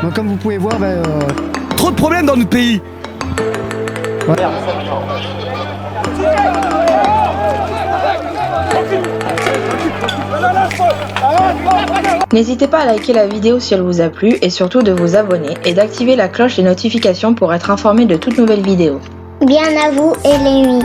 Donc comme vous pouvez voir, Trop de problèmes dans notre pays. voilà. N'hésitez pas à liker la vidéo si elle vous a plu et surtout de vous abonner et d'activer la cloche des notifications pour être informé de toutes nouvelles vidéos. Bien à vous et les nuits.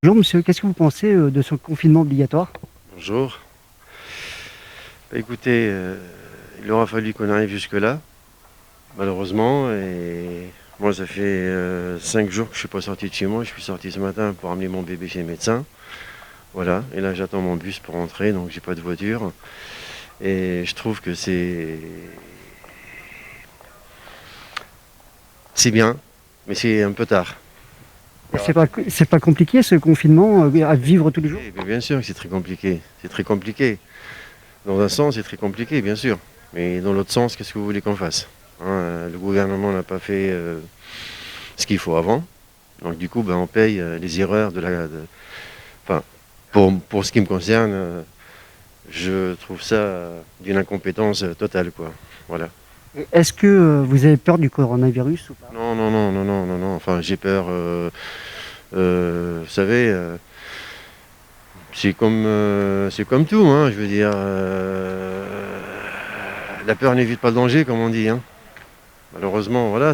Bonjour monsieur, qu'est-ce que vous pensez de ce confinement obligatoire? Bonjour. Bah, écoutez, il aura fallu qu'on arrive jusque-là, malheureusement. Et moi, ça fait 5 jours que je ne suis pas sorti de chez moi. Je suis sorti ce matin pour amener mon bébé chez le médecin. Voilà. Et là, j'attends mon bus pour rentrer, donc j'ai pas de voiture. Et je trouve que c'est bien, mais c'est un peu tard. Et c'est pas compliqué ce confinement à vivre tous les jours? Eh bien, bien sûr que c'est très compliqué. C'est très compliqué. Dans un sens, c'est très compliqué, bien sûr. Mais dans l'autre sens, qu'est-ce que vous voulez qu'on fasse, hein? Le gouvernement n'a pas fait ce qu'il faut avant. Donc du coup, on paye les erreurs Enfin, pour ce qui me concerne, je trouve ça d'une incompétence totale, quoi. Voilà. Et est-ce que vous avez peur du coronavirus ou pas? Non, non, non, non, non, non, non. Enfin, j'ai peur. Vous savez, c'est comme tout, hein, je veux dire. La peur n'évite pas le danger, comme on dit, hein. Malheureusement, voilà,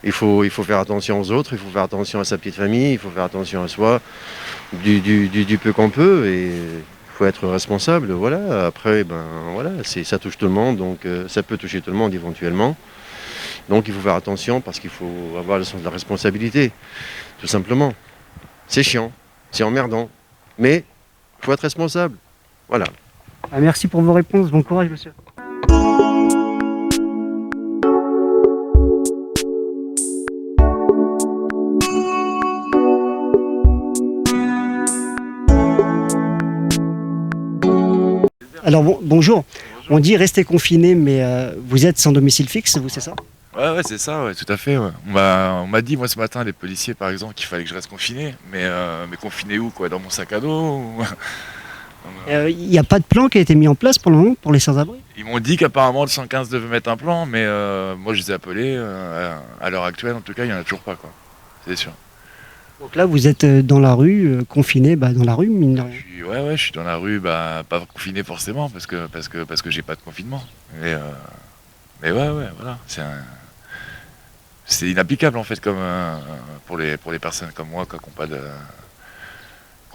il faut faire attention aux autres, il faut faire attention à sa petite famille, il faut faire attention à soi, du peu qu'on peut, et il faut être responsable, voilà. Après, voilà, ça touche tout le monde, donc ça peut toucher tout le monde éventuellement. Donc il faut faire attention parce qu'il faut avoir le sens de la responsabilité, tout simplement. C'est chiant, c'est emmerdant, mais il faut être responsable, voilà. Ah, merci pour vos réponses, bon courage monsieur. Alors bonjour, on dit rester confiné, mais vous êtes sans domicile fixe, vous, c'est ça? Ouais, c'est ça, ouais, tout à fait. Ouais. On m'a dit, moi, ce matin, les policiers, par exemple, qu'il fallait que je reste confiné. Mais confiné où, quoi? Dans mon sac à dos Il n'y a pas de plan qui a été mis en place pour le moment pour les sans-abri? Ils m'ont dit qu'apparemment, le 115 devait mettre un plan, mais moi, je les ai appelés. À l'heure actuelle, en tout cas, il n'y en a toujours pas, quoi. C'est sûr. Donc là, vous êtes dans la rue, confiné dans la rue, mine de rien. Je suis dans la rue, pas confiné forcément, parce que j'ai pas de confinement. Mais ouais, voilà. C'est inapplicable, en fait, comme pour les personnes comme moi, quoi, qui n'ont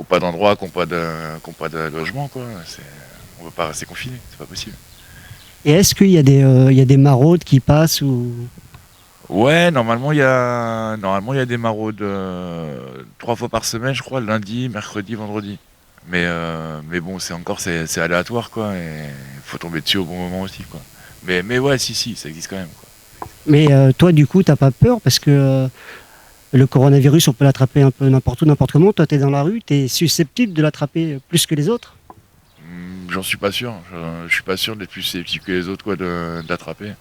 pas d'endroit, qui n'ont pas de logement, quoi. On ne peut pas rester confiné, c'est pas possible. Et est-ce qu'il y a des maraudes qui passent ou... Ouais, normalement il y a des maraudes 3 fois par semaine, je crois, lundi, mercredi, vendredi. Mais bon, c'est aléatoire, quoi, et il faut tomber dessus au bon moment aussi, quoi. Mais ouais, si, ça existe quand même, quoi. Mais toi, du coup, t'as pas peur parce que le coronavirus, on peut l'attraper un peu n'importe où, n'importe comment. Toi, t'es dans la rue, t'es susceptible de l'attraper plus que les autres? J'en suis pas sûr. Je suis pas sûr d'être plus susceptible que les autres, quoi, de l'attraper.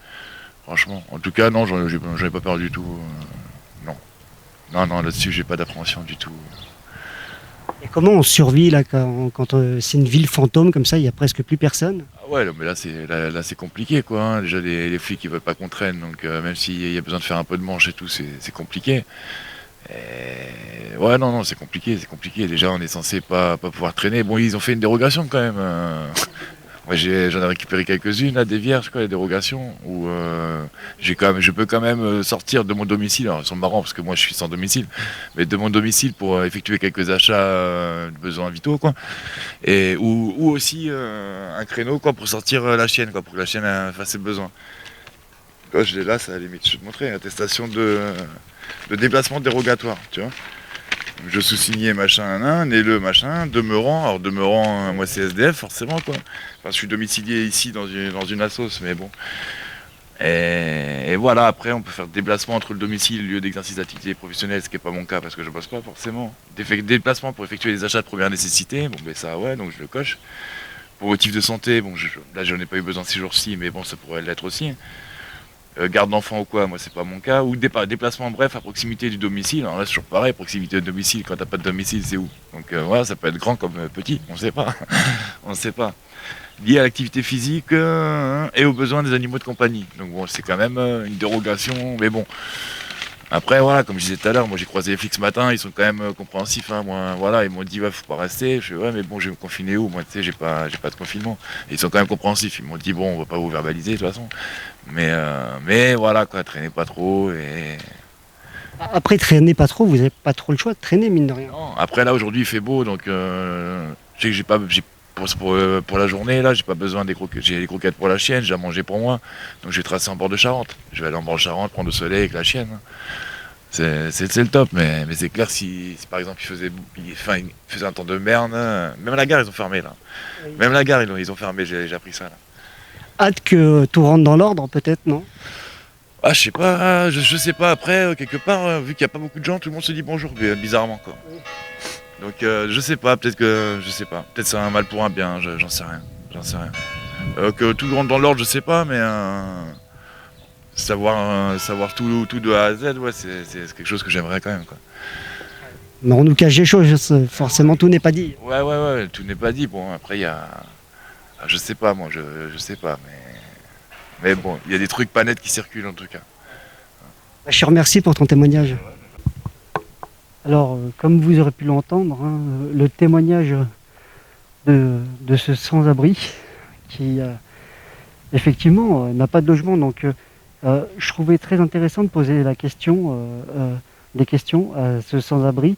Franchement. En tout cas, non, j'en ai pas peur du tout. Non, là-dessus, j'ai pas d'appréhension du tout. Et comment on survit là quand c'est une ville fantôme comme ça, il y a presque plus personne? Ah ouais, mais là c'est compliqué, quoi, hein. Déjà les flics ils veulent pas qu'on traîne, donc même s'il y a besoin de faire un peu de manche et tout, c'est compliqué. Ouais, non, c'est compliqué. Déjà on est censé pas pouvoir traîner. Bon, ils ont fait une dérogation quand même. Moi j'en ai récupéré quelques-unes là, des vierges, quoi, les dérogations où je peux quand même sortir de mon domicile. Alors ils sont marrants parce que moi je suis sans domicile, mais de mon domicile pour effectuer quelques achats de besoins vitaux, quoi. Et ou aussi un créneau, quoi, pour sortir la chienne, quoi, pour que la chienne fasse ses besoins. Là, je l'ai là, ça à la limite. Je vais te montrer une attestation de déplacement dérogatoire, tu vois. Je sous-signais machin, né-le machin, demeurant. Alors demeurant, moi c'est SDF forcément quoi. Enfin, je suis domicilié ici dans une assoce, mais bon. Et voilà, après on peut faire déplacement entre le domicile et le lieu d'exercice d'activité professionnelle, ce qui n'est pas mon cas parce que je bosse pas forcément. Déplacement pour effectuer des achats de première nécessité, bon ben ça ouais, donc je le coche. Pour motif de santé, bon là j'en ai pas eu besoin ces jours-ci, mais bon ça pourrait l'être aussi. Garde d'enfant ou quoi, moi c'est pas mon cas. Ou déplacement bref à proximité du domicile. Alors là c'est toujours pareil, proximité du domicile, quand t'as pas de domicile c'est où? Donc voilà, ça peut être grand comme petit, on sait pas. On sait pas. Lié à l'activité physique et aux besoins des animaux de compagnie. Donc bon, c'est quand même une dérogation, mais bon. Après voilà, comme je disais tout à l'heure, moi j'ai croisé les flics ce matin, ils sont quand même compréhensifs. Hein, moi, voilà, ils m'ont dit ouais, faut pas rester. Je fais ouais, mais bon, je vais me confiner où? Moi, tu sais, j'ai pas de confinement. Et ils sont quand même compréhensifs. Ils m'ont dit bon, on va pas vous verbaliser de toute façon. Mais voilà quoi, traînez pas trop et. Après, traîner pas trop, vous n'avez pas trop le choix de traîner, mine de rien. Non, après là aujourd'hui il fait beau, donc je sais que pour la journée là, j'ai pas besoin des croquettes. J'ai les croquettes pour la chienne, j'ai à manger pour moi. Donc je vais tracer en bord de Charente. Je vais aller en bord de Charente, prendre le soleil avec la chienne. C'est le top, mais c'est clair si par exemple il faisait un temps de merde, même la gare ils ont fermé là. Oui. Même la gare ils ont fermé, j'ai appris ça là. Hâte que tout rentre dans l'ordre peut-être, non? Ah je sais pas, je sais pas, après quelque part, vu qu'il n'y a pas beaucoup de gens, tout le monde se dit bonjour, bizarrement quoi. Oui. Donc je sais pas, peut-être c'est un mal pour un bien, j'en sais rien. Que tout rentre dans l'ordre, je sais pas, mais savoir tout de A à Z, ouais, c'est quelque chose que j'aimerais quand même quoi. Mais on nous cache des choses, forcément tout n'est pas dit. Ouais, tout n'est pas dit. Bon après il y a, je sais pas moi, je sais pas, mais bon, il y a des trucs pas nets qui circulent en tout cas. Je te remercie pour ton témoignage. Alors, comme vous aurez pu l'entendre, hein, le témoignage de ce sans-abri qui, effectivement, n'a pas de logement. Donc, je trouvais très intéressant de poser des questions à ce sans-abri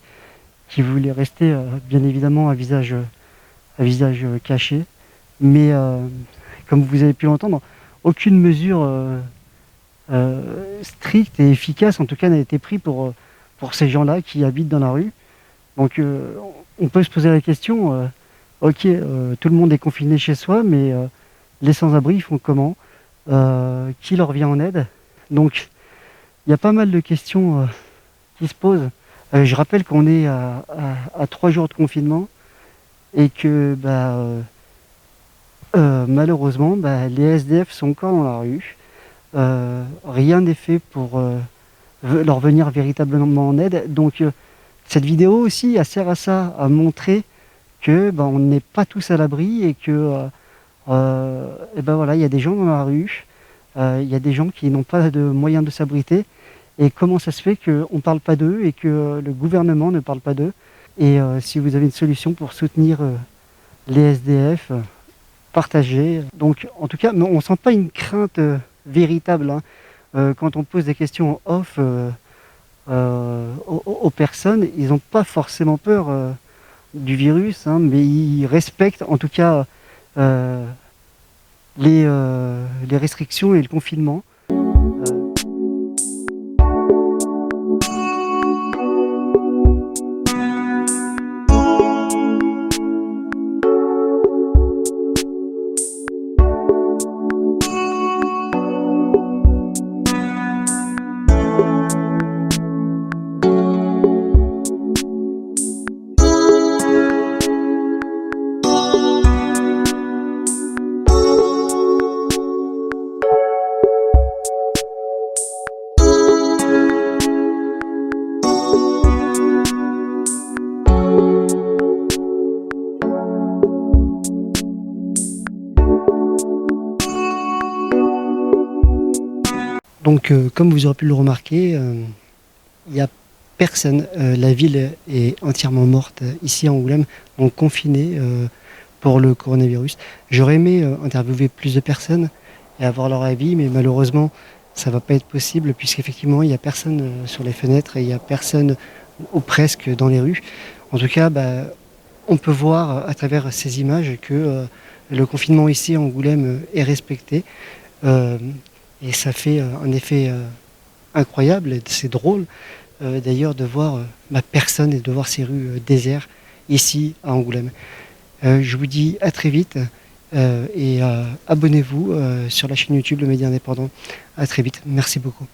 qui voulait rester, bien évidemment, à visage caché. Mais, comme vous avez pu l'entendre, aucune mesure stricte et efficace, en tout cas, n'a été prise pour ces gens-là qui habitent dans la rue. Donc on peut se poser la question, ok, tout le monde est confiné chez soi, mais les sans-abri font comment? Qui leur vient en aide? Donc il y a pas mal de questions qui se posent. Je rappelle qu'on est à 3 jours de confinement et que malheureusement les SDF sont encore dans la rue. Rien n'est fait pour leur venir véritablement en aide. Donc cette vidéo aussi elle sert à ça, à montrer que on n'est pas tous à l'abri et que voilà, il y a des gens dans la rue, il y a des gens qui n'ont pas de moyens de s'abriter. Et comment ça se fait qu'on ne parle pas d'eux et que le gouvernement ne parle pas d'eux? Et si vous avez une solution pour soutenir les SDF, partagez. Donc en tout cas, on ne sent pas une crainte véritable, hein. Quand on pose des questions en off aux personnes, ils n'ont pas forcément peur du virus, hein, mais ils respectent en tout cas les restrictions et le confinement. Donc, comme vous aurez pu le remarquer, il n'y a personne. La ville est entièrement morte ici à Angoulême, donc confinée pour le coronavirus. J'aurais aimé interviewer plus de personnes et avoir leur avis, mais malheureusement, ça ne va pas être possible puisqu'effectivement, il n'y a personne sur les fenêtres et il n'y a personne ou presque dans les rues. En tout cas, on peut voir à travers ces images que le confinement ici à Angoulême est respecté. Et ça fait un effet incroyable, c'est drôle, d'ailleurs de voir ma personne et de voir ces rues désertes ici à Angoulême. Je vous dis à très vite et abonnez-vous sur la chaîne YouTube Le Média Indépendant. À très vite. Merci beaucoup.